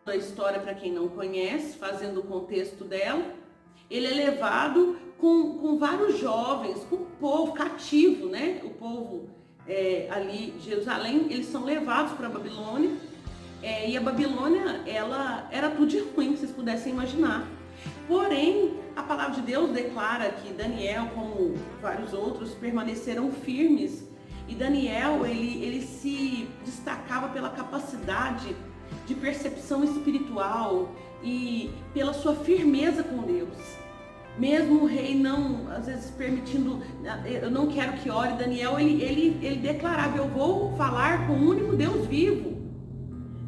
a história para quem não conhece, fazendo o contexto dela, ele é levado com vários jovens, com o povo cativo, né? O povo ali, Jerusalém, eles são levados para a Babilônia. E a Babilônia, ela era tudo de ruim, que vocês pudessem imaginar. Porém, a palavra de Deus declara que Daniel, como vários outros, permaneceram firmes. E Daniel, ele se destacava pela capacidade de percepção espiritual e pela sua firmeza com Deus. Mesmo o rei não, às vezes permitindo, eu não quero que ore, Daniel, ele declarava, eu vou falar com o único Deus vivo.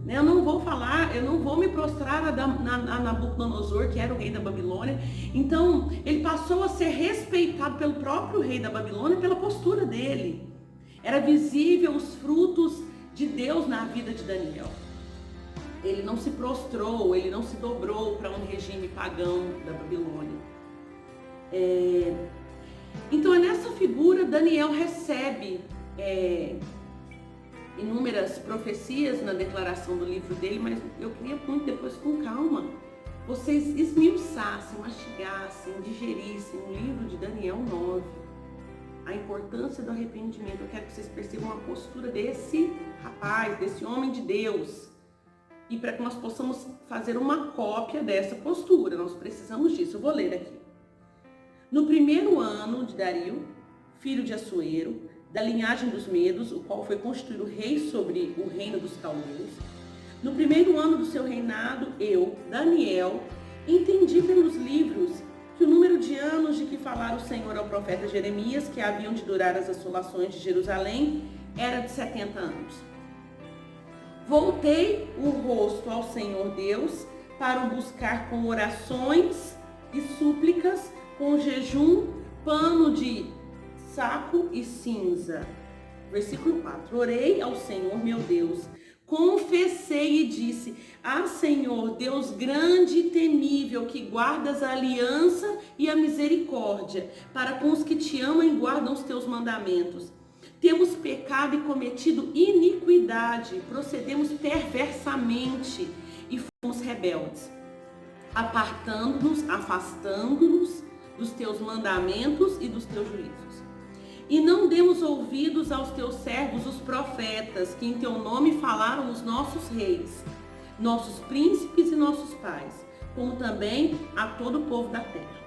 Eu não vou falar, eu não vou me prostrar a Nabucodonosor, que era o rei da Babilônia. Então, ele passou a ser respeitado pelo próprio rei da Babilônia pela postura dele. Era visível os frutos de Deus na vida de Daniel. Ele não se prostrou, ele não se dobrou para um regime pagão da Babilônia. Então, é nessa figura Daniel recebe inúmeras profecias na declaração do livro dele, mas eu queria muito depois, com calma, vocês esmiuçassem, mastigassem, digerissem o livro de Daniel 9. A importância do arrependimento. Eu quero que vocês percebam a postura desse rapaz, desse homem de Deus. E para que nós possamos fazer uma cópia dessa postura, nós precisamos disso. Eu vou ler aqui. No primeiro ano de Dario, filho de Assuero, da linhagem dos Medos, o qual foi constituído rei sobre o reino dos caldeus, no primeiro ano do seu reinado, eu, Daniel, entendi pelos livros que o número de anos de que falara o Senhor ao profeta Jeremias, que haviam de durar as assolações de Jerusalém, era de 70 anos. Voltei o rosto ao Senhor Deus para o buscar com orações e súplicas, com jejum, pano de saco e cinza. Versículo 4. Orei ao Senhor meu Deus, confessei e disse: Ah, Senhor, Deus grande e temível, que guardas a aliança e a misericórdia para com os que te amam e guardam os teus mandamentos. Temos pecado e cometido iniquidade, procedemos perversamente e fomos rebeldes, apartando-nos, afastando-nos dos teus mandamentos e dos teus juízos. E não demos ouvidos aos teus servos, os profetas, que em teu nome falaram os nossos reis, nossos príncipes e nossos pais, como também a todo o povo da terra.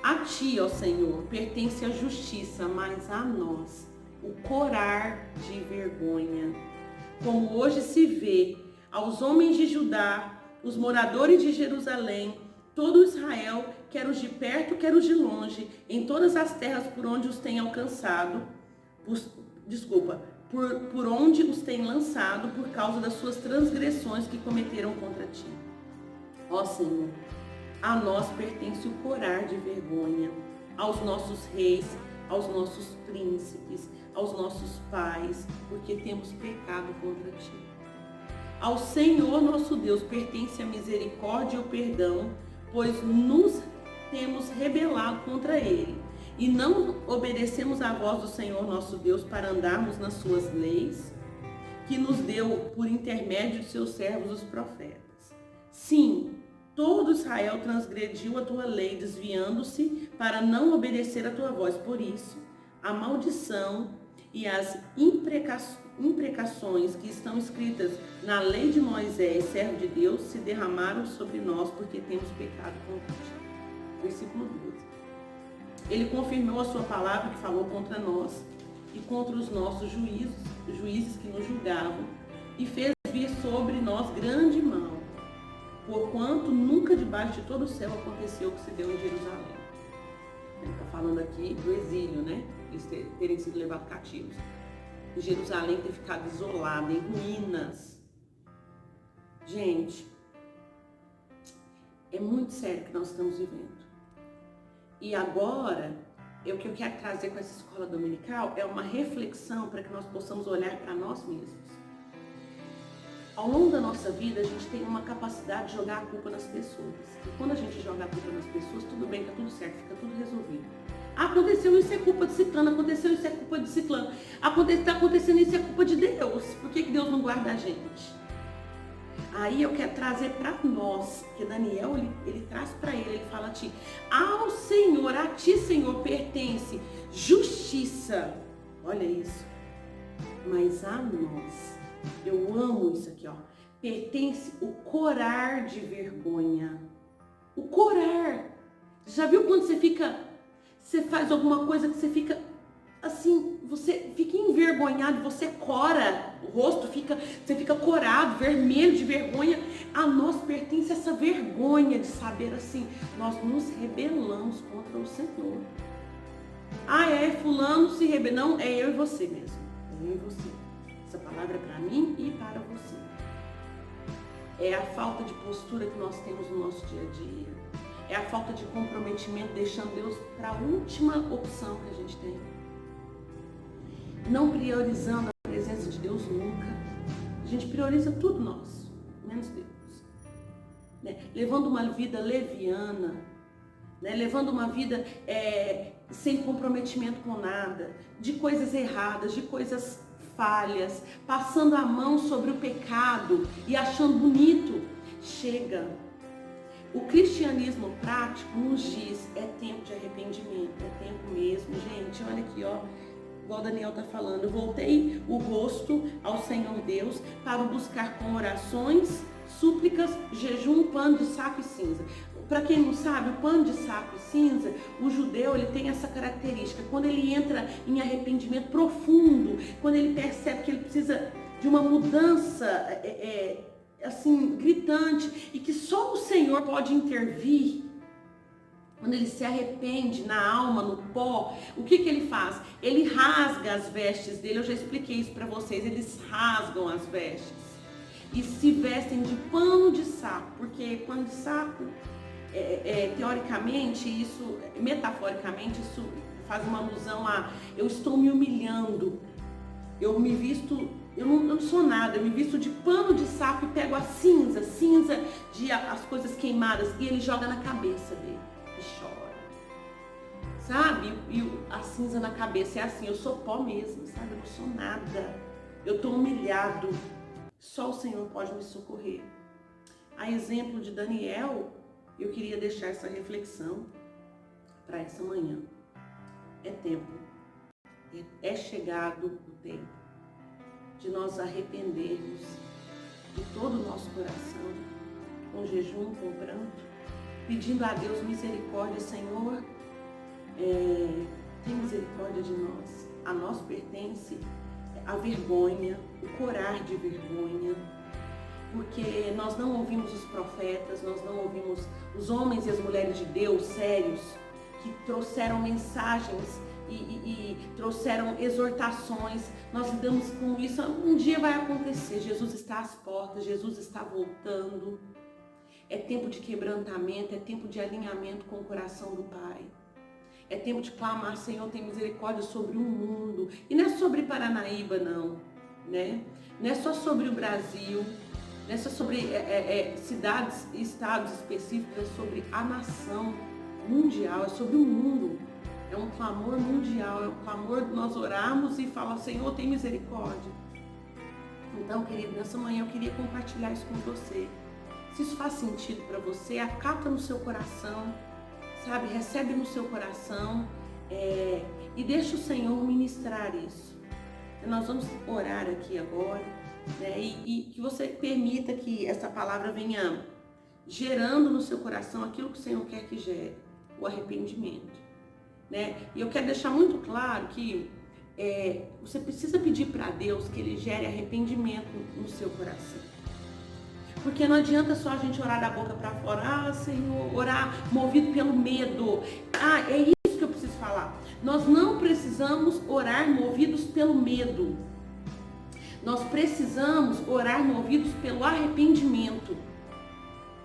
A ti, ó Senhor, pertence a justiça, mas a nós o corar de vergonha. Como hoje se vê aos homens de Judá, os moradores de Jerusalém, todo Israel, quer os de perto, quer os de longe, em todas as terras por onde os tem alcançado, por onde os tem lançado, por causa das suas transgressões que cometeram contra ti. Ó Senhor, a nós pertence o corar de vergonha, aos nossos reis, aos nossos príncipes, aos nossos pais, porque temos pecado contra ti. Ao Senhor nosso Deus pertence a misericórdia e o perdão, pois nos temos rebelado contra ele e não obedecemos à voz do Senhor nosso Deus para andarmos nas suas leis, que nos deu por intermédio de seus servos os profetas. Sim, todo Israel transgrediu a tua lei, desviando-se para não obedecer a tua voz. Por isso, a maldição e as imprecações que estão escritas na lei de Moisés, servo de Deus, se derramaram sobre nós, porque temos pecado contra ti. Versículo 12. Ele confirmou a sua palavra que falou contra nós e contra os nossos juízes que nos julgavam, e fez vir sobre nós grande mal, porquanto nunca debaixo de todo o céu aconteceu o que se deu em Jerusalém. Ele está falando aqui do exílio, né? Eles terem sido levados cativos. E Jerusalém ter ficado isolada, em ruínas. Gente, é muito sério o que nós estamos vivendo. E agora, o que eu quero trazer com essa escola dominical é uma reflexão para que nós possamos olhar para nós mesmos. Ao longo da nossa vida, a gente tem uma capacidade de jogar a culpa nas pessoas. E quando a gente joga a culpa nas pessoas, tudo bem, tá tudo certo, fica tudo resolvido. Aconteceu isso, é culpa de ciclano, aconteceu isso, é culpa de ciclano. Está acontecendo isso, é culpa de Deus. Por que Deus não guarda a gente? Aí eu quero trazer para nós, porque Daniel, ele traz para ele fala assim, ao Senhor, a ti, Senhor, pertence justiça. Olha isso. Mas a nós, eu amo isso aqui, ó. Pertence o corar de vergonha. O corar. Já viu quando você faz alguma coisa que você fica assim, você fica envergonhado, você cora, o rosto você fica corado, vermelho de vergonha. A nós pertence essa vergonha de saber assim, nós nos rebelamos contra o Senhor. Ah, fulano se rebelou. Não, é eu e você mesmo. É eu e você. Essa palavra é para mim e para você. É a falta de postura que nós temos no nosso dia a dia. É a falta de comprometimento, deixando Deus para a última opção que a gente tem. Não priorizando a presença de Deus nunca. A gente prioriza tudo nosso, menos Deus. Né? Levando uma vida leviana, né? Levando uma vida sem comprometimento com nada, de coisas erradas, de coisas falhas, passando a mão sobre o pecado e achando bonito. Chega. O cristianismo prático nos diz, é tempo de arrependimento, é tempo mesmo. Gente, olha aqui, ó. Igual o Daniel está falando, eu voltei o rosto ao Senhor Deus para o buscar com orações, súplicas, jejum, pano de saco e cinza. Para quem não sabe, o pano de saco e cinza, o judeu ele tem essa característica. Quando ele entra em arrependimento profundo, quando ele percebe que ele precisa de uma mudança assim, gritante e que só o Senhor pode intervir, quando ele se arrepende na alma, no pó, o que ele faz? Ele rasga as vestes dele, eu já expliquei isso para vocês, eles rasgam as vestes e se vestem de pano de saco, porque pano de saco, teoricamente, isso, metaforicamente, isso faz uma alusão a eu estou me humilhando, eu me visto, eu não sou nada, eu me visto de pano de saco e pego a cinza de as coisas queimadas e ele joga na cabeça dele. E chora, sabe? E a cinza na cabeça é assim, eu sou pó mesmo, sabe? Eu não sou nada, eu estou humilhado, só o Senhor pode me socorrer. A exemplo de Daniel, eu queria deixar essa reflexão para essa manhã. É tempo, é chegado o tempo de nós arrependermos de todo o nosso coração, com jejum, com pranto, pedindo a Deus misericórdia. Senhor, tem misericórdia de nós. A nós pertence a vergonha, o corar de vergonha, porque nós não ouvimos os profetas, nós não ouvimos os homens e as mulheres de Deus sérios, que trouxeram mensagens e trouxeram exortações. Nós lidamos com isso, um dia vai acontecer, Jesus está às portas, Jesus está voltando. É tempo de quebrantamento, é tempo de alinhamento com o coração do Pai. É tempo de clamar, Senhor, tem misericórdia sobre o mundo. E não é sobre Paranaíba, não, né? Não é só sobre o Brasil, não é só sobre cidades e estados específicos, é sobre a nação mundial, é sobre o mundo. É um clamor mundial, é um clamor de nós orarmos e falar, Senhor, tem misericórdia. Então, querido, nessa manhã eu queria compartilhar isso com você. Se isso faz sentido para você, acata no seu coração, sabe? Recebe no seu coração e deixa o Senhor ministrar isso. Nós vamos orar aqui agora, né? E que você permita que essa palavra venha gerando no seu coração aquilo que o Senhor quer que gere, o arrependimento, né? E eu quero deixar muito claro que você precisa pedir para Deus que Ele gere arrependimento no seu coração. Porque não adianta só a gente orar da boca para fora. Ah, Senhor, orar movido pelo medo. Ah, é isso que eu preciso falar. Nós não precisamos orar movidos pelo medo. Nós precisamos orar movidos pelo arrependimento.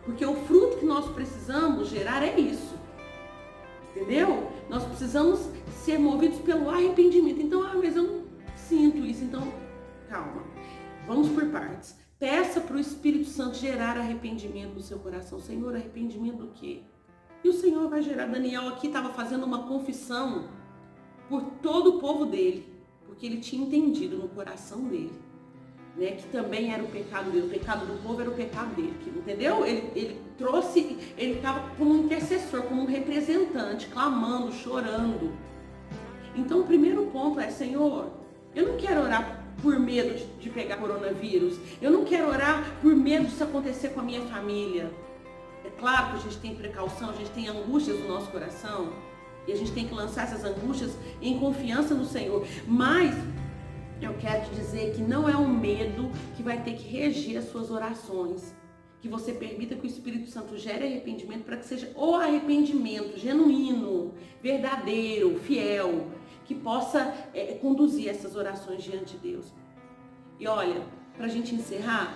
Porque o fruto que nós precisamos gerar é isso. Entendeu? Nós precisamos ser movidos pelo arrependimento. Então, mas eu não sinto isso. Então, calma. Vamos por partes. Peça para o Espírito Santo gerar arrependimento no seu coração. Senhor, arrependimento do quê? E o Senhor vai gerar. Daniel aqui estava fazendo uma confissão por todo o povo dele, porque ele tinha entendido no coração dele né, que também era o pecado dele. O pecado do povo era o pecado dele, entendeu? Ele trouxe, ele estava como um intercessor, como um representante, clamando, chorando. Então o primeiro ponto é: Senhor, eu não quero orar por medo de pegar coronavírus. Eu não quero orar por medo disso acontecer com a minha família. É claro que a gente tem precaução, a gente tem angústias no nosso coração. E a gente tem que lançar essas angústias em confiança no Senhor. Mas eu quero te dizer que não é o medo que vai ter que reger as suas orações. Que você permita que o Espírito Santo gere arrependimento para que seja o arrependimento genuíno, verdadeiro, fiel, que possa conduzir essas orações diante de Deus. E olha, para a gente encerrar,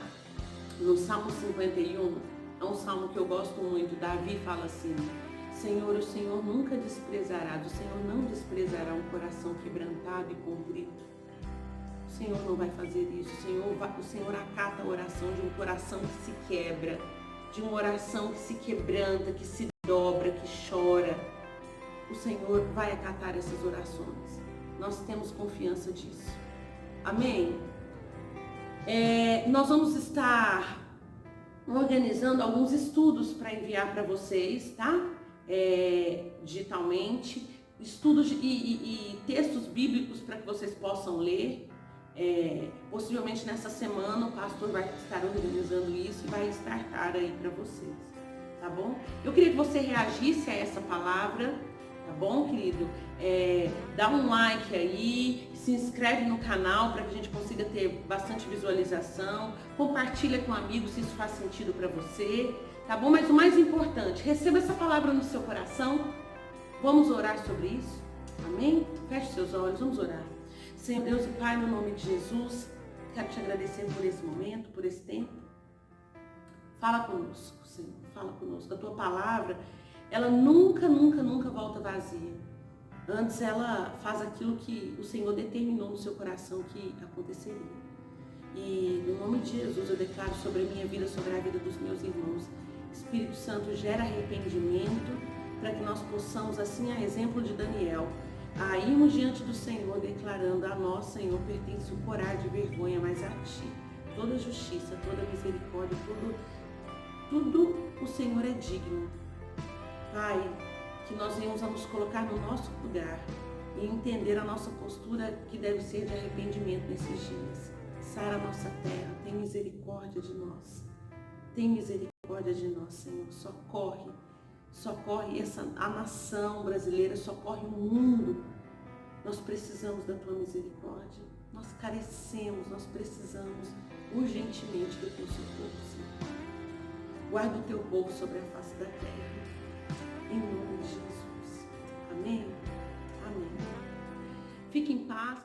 no Salmo 51, é um salmo que eu gosto muito. Davi fala assim: Senhor, o Senhor nunca desprezará, o Senhor não desprezará um coração quebrantado e contrito. O Senhor não vai fazer isso. O Senhor acata a oração de um coração que se quebra, de uma oração que se quebranta, que se dobra, que chora. O Senhor vai acatar essas orações. Nós temos confiança disso. Amém? Nós vamos estar organizando alguns estudos para enviar para vocês, tá? Digitalmente. Estudos e textos bíblicos para que vocês possam ler. Possivelmente nessa semana o pastor vai estar organizando isso e vai startar aí para vocês, tá bom? Eu queria que você reagisse a essa palavra, tá bom, querido? Dá um like aí, se inscreve no canal para que a gente consiga ter bastante visualização, compartilha com amigos se isso faz sentido para você, tá bom? Mas o mais importante, receba essa palavra no seu coração. Vamos orar sobre isso? Amém? Feche seus olhos, vamos orar. Senhor Deus e Pai, no nome de Jesus, quero te agradecer por esse momento, por esse tempo. Fala conosco, Senhor, fala conosco. A tua palavra, ela nunca volta vazia. Antes ela faz aquilo que o Senhor determinou no seu coração que aconteceria. E no nome de Jesus eu declaro sobre a minha vida, sobre a vida dos meus irmãos. Espírito Santo, gera arrependimento para que nós possamos, assim a exemplo de Daniel, a irmos diante do Senhor, declarando: a nós, Senhor, pertence o coragem e vergonha, mas a Ti toda justiça, toda misericórdia, tudo o Senhor é digno. Pai, que nós venhamos a nos colocar no nosso lugar e entender a nossa postura que deve ser de arrependimento nesses dias. Sara a nossa terra, tem misericórdia de nós. Tem misericórdia de nós, Senhor. Socorre a nação brasileira, socorre o mundo. Nós precisamos da tua misericórdia. Nós carecemos, nós precisamos urgentemente do teu socorro, Senhor. Guarda o teu povo sobre a face da terra. Em nome de Jesus. Amém? Amém. Fique em paz.